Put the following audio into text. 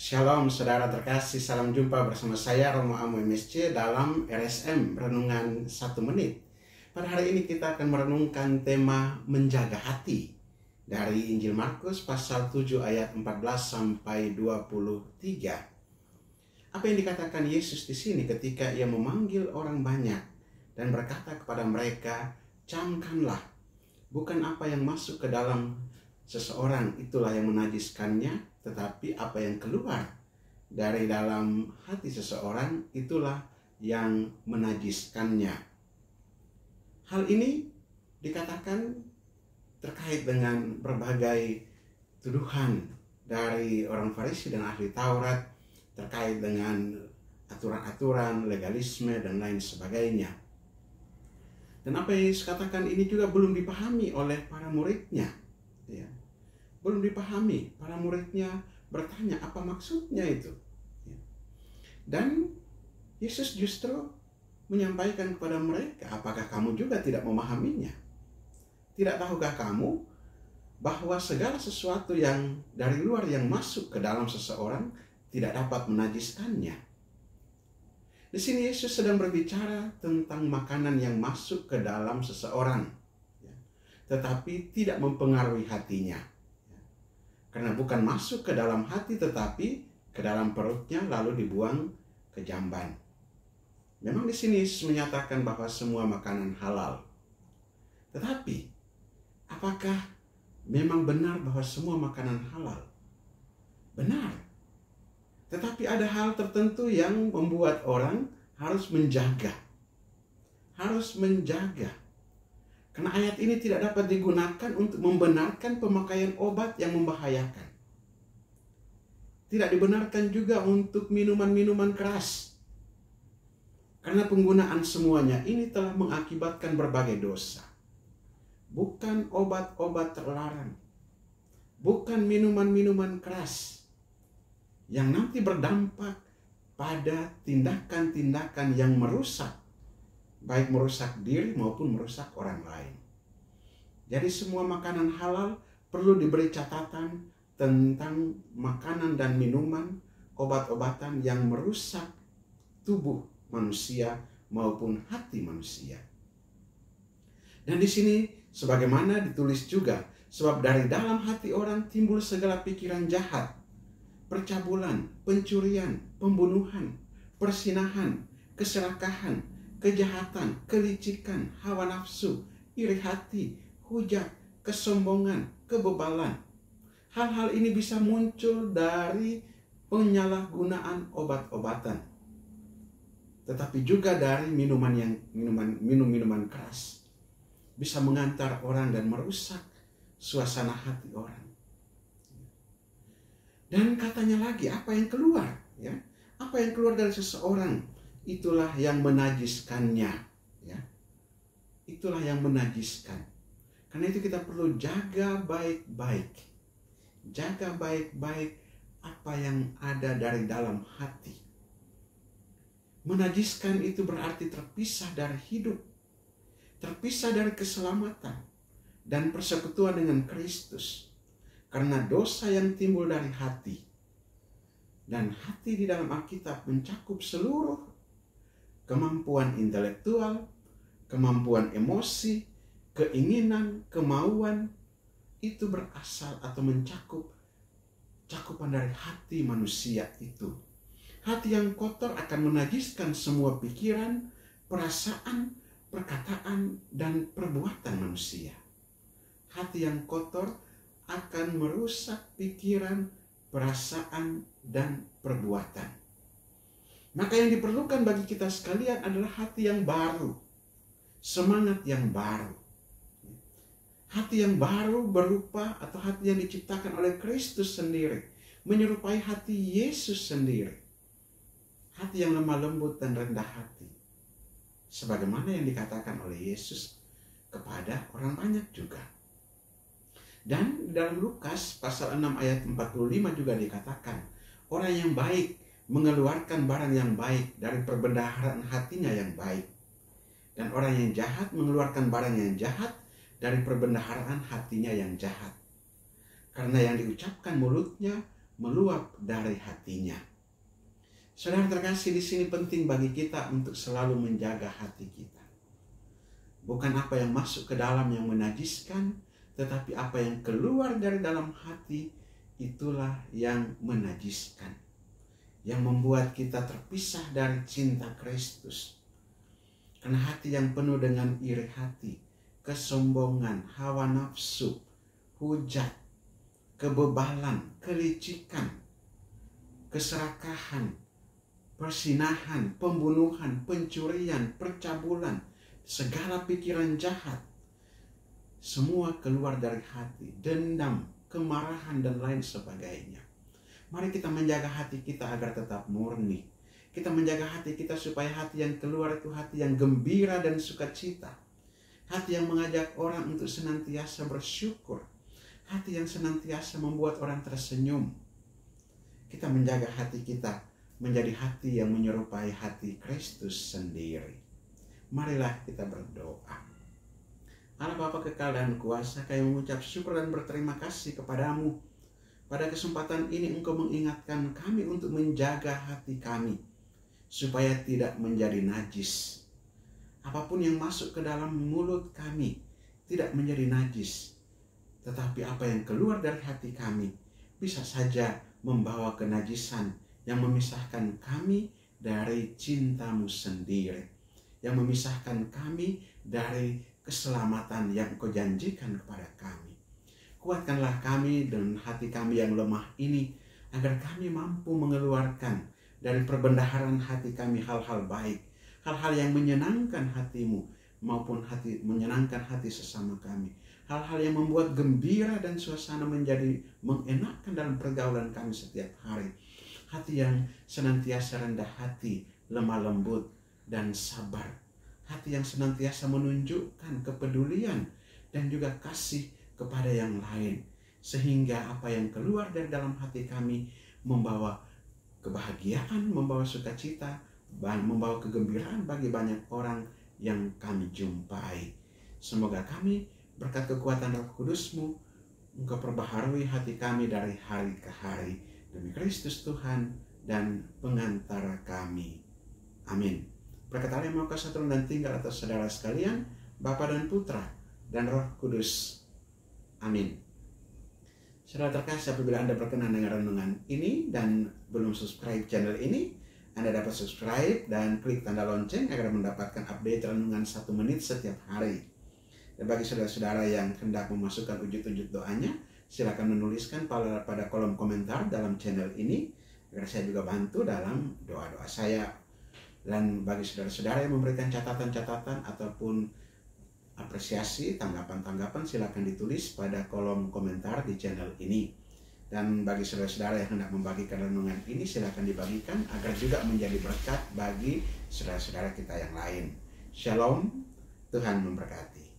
Shalom saudara terkasih, salam jumpa bersama saya Romo Amo MSC dalam RSM Renungan 1 Menit. Pada hari ini kita akan merenungkan tema menjaga hati dari Injil Markus pasal 7 ayat 14 sampai 23. Apa yang dikatakan Yesus di sini ketika ia memanggil orang banyak dan berkata kepada mereka, "Camkanlah, bukan apa yang masuk ke dalam seseorang itulah yang menajiskannya, tetapi apa yang keluar dari dalam hati seseorang itulah yang menajiskannya." Hal ini dikatakan terkait dengan berbagai tuduhan dari orang Farisi dan ahli Taurat terkait dengan aturan-aturan, legalisme, dan lain sebagainya. Dan apa yang Yesus katakan ini juga belum dipahami oleh para muridnya. Ya. Belum dipahami, para muridnya bertanya apa maksudnya itu. Dan Yesus justru menyampaikan kepada mereka, apakah kamu juga tidak memahaminya? Tidak tahukah kamu bahwa segala sesuatu yang dari luar yang masuk ke dalam seseorang tidak dapat menajiskannya? Di sini Yesus sedang berbicara tentang makanan yang masuk ke dalam seseorang, tetapi tidak mempengaruhi hatinya. Karena bukan masuk ke dalam hati tetapi ke dalam perutnya lalu dibuang ke jamban. Memang di sini Yesus menyatakan bahwa semua makanan halal. Tetapi apakah memang benar bahwa semua makanan halal? Benar. Tetapi ada hal tertentu yang membuat orang harus menjaga. Harus menjaga. Karena ayat ini tidak dapat digunakan untuk membenarkan pemakaian obat yang membahayakan. Tidak dibenarkan juga untuk minuman-minuman keras. Karena penggunaan semuanya ini telah mengakibatkan berbagai dosa. Bukan obat-obat terlarang. Bukan minuman-minuman keras yang nanti berdampak pada tindakan-tindakan yang merusak, baik merusak diri maupun merusak orang lain. Jadi semua makanan halal perlu diberi catatan tentang makanan dan minuman, obat-obatan yang merusak tubuh manusia maupun hati manusia. Dan di sini sebagaimana ditulis juga, sebab dari dalam hati orang timbul segala pikiran jahat, percabulan, pencurian, pembunuhan, persinahan, keserakahan, kejahatan, kelicikan, hawa nafsu, iri hati, hujat, kesombongan, kebebalan. Hal-hal ini bisa muncul dari penyalahgunaan obat-obatan. Tetapi juga dari minuman keras. Bisa mengantar orang dan merusak suasana hati orang. Dan katanya lagi, apa yang keluar? Ya, apa yang keluar dari seseorang? Itulah yang menajiskannya. Ya. Itulah yang menajiskan. Karena itu kita perlu jaga baik-baik. Jaga baik-baik apa yang ada dari dalam hati. Menajiskan itu berarti terpisah dari hidup. Terpisah dari keselamatan. Dan persekutuan dengan Kristus. Karena dosa yang timbul dari hati. Dan hati di dalam Alkitab mencakup seluruh kemampuan intelektual, kemampuan emosi, keinginan, kemauan, itu berasal atau mencakup cakupan dari hati manusia itu. Hati yang kotor akan menajiskan semua pikiran, perasaan, perkataan, dan perbuatan manusia. Hati yang kotor akan merusak pikiran, perasaan, dan perbuatan. Maka yang diperlukan bagi kita sekalian adalah hati yang baru. Semangat yang baru. Hati yang baru berupa atau hati yang diciptakan oleh Kristus sendiri. Menyerupai hati Yesus sendiri. Hati yang lemah lembut dan rendah hati. Sebagaimana yang dikatakan oleh Yesus kepada orang banyak juga. Dan dalam Lukas pasal 6 ayat 45 juga dikatakan, orang yang baik mengeluarkan barang yang baik dari perbendaharaan hatinya yang baik. Dan orang yang jahat mengeluarkan barang yang jahat dari perbendaharaan hatinya yang jahat. Karena yang diucapkan mulutnya meluap dari hatinya. Saudara terkasih, di sini penting bagi kita untuk selalu menjaga hati kita. Bukan apa yang masuk ke dalam yang menajiskan, tetapi apa yang keluar dari dalam hati, itulah yang menajiskan. Yang membuat kita terpisah dari cinta Kristus. Karena hati yang penuh dengan iri hati, kesombongan, hawa nafsu, hujat, kebebalan, kelicikan, keserakahan, persinahan, pembunuhan, pencurian, percabulan, segala pikiran jahat, semua keluar dari hati, dendam, kemarahan, dan lain sebagainya. Mari kita menjaga hati kita agar tetap murni. Kita menjaga hati kita supaya hati yang keluar itu hati yang gembira dan sukacita. Hati yang mengajak orang untuk senantiasa bersyukur. Hati yang senantiasa membuat orang tersenyum. Kita menjaga hati kita menjadi hati yang menyerupai hati Kristus sendiri. Marilah kita berdoa. Allah Bapa kekal dan kuasa, kami mengucap syukur dan berterima kasih kepadamu. Pada kesempatan ini Engkau mengingatkan kami untuk menjaga hati kami, supaya tidak menjadi najis. Apapun yang masuk ke dalam mulut kami tidak menjadi najis. Tetapi apa yang keluar dari hati kami bisa saja membawa kenajisan yang memisahkan kami dari cinta-Mu sendiri. Yang memisahkan kami dari keselamatan yang Engkau janjikan kepada kami. Kuatkanlah kami dan hati kami yang lemah ini, agar kami mampu mengeluarkan dari perbendaharaan hati kami hal-hal baik, hal-hal yang menyenangkan hati-Mu, maupun menyenangkan hati sesama kami. Hal-hal yang membuat gembira dan suasana menjadi mengenakkan dalam pergaulan kami setiap hari. Hati yang senantiasa rendah hati, lemah lembut, dan sabar. Hati yang senantiasa menunjukkan kepedulian dan juga kasih kepada yang lain. Sehingga apa yang keluar dari dalam hati kami membawa kebahagiaan, membawa sukacita, membawa kegembiraan bagi banyak orang yang kami jumpai. Semoga kami berkat kekuatan Roh Kudus-Mu, Engkau perbaharui hati kami dari hari ke hari. Demi Kristus Tuhan dan pengantara kami. Amin. Berkat Allah yang Maha Kuasa turun dan tinggal atas saudara sekalian, Bapa dan Putra dan Roh Kudus. Amin. Saudara terkasih, apabila Anda berkenan dengan renungan ini dan belum subscribe channel ini, Anda dapat subscribe dan klik tanda lonceng agar mendapatkan update renungan 1 menit setiap hari. Dan bagi saudara-saudara yang hendak memasukkan wujud-wujud doanya, silakan menuliskan pada kolom komentar dalam channel ini, agar saya juga bantu dalam doa-doa saya. Dan bagi saudara-saudara yang memberikan catatan-catatan ataupun apresiasi, tanggapan-tanggapan, silakan ditulis pada kolom komentar di channel ini. Dan bagi saudara-saudara yang hendak membagikan renungan ini, silakan dibagikan agar juga menjadi berkat bagi saudara-saudara kita yang lain. Shalom, Tuhan memberkati.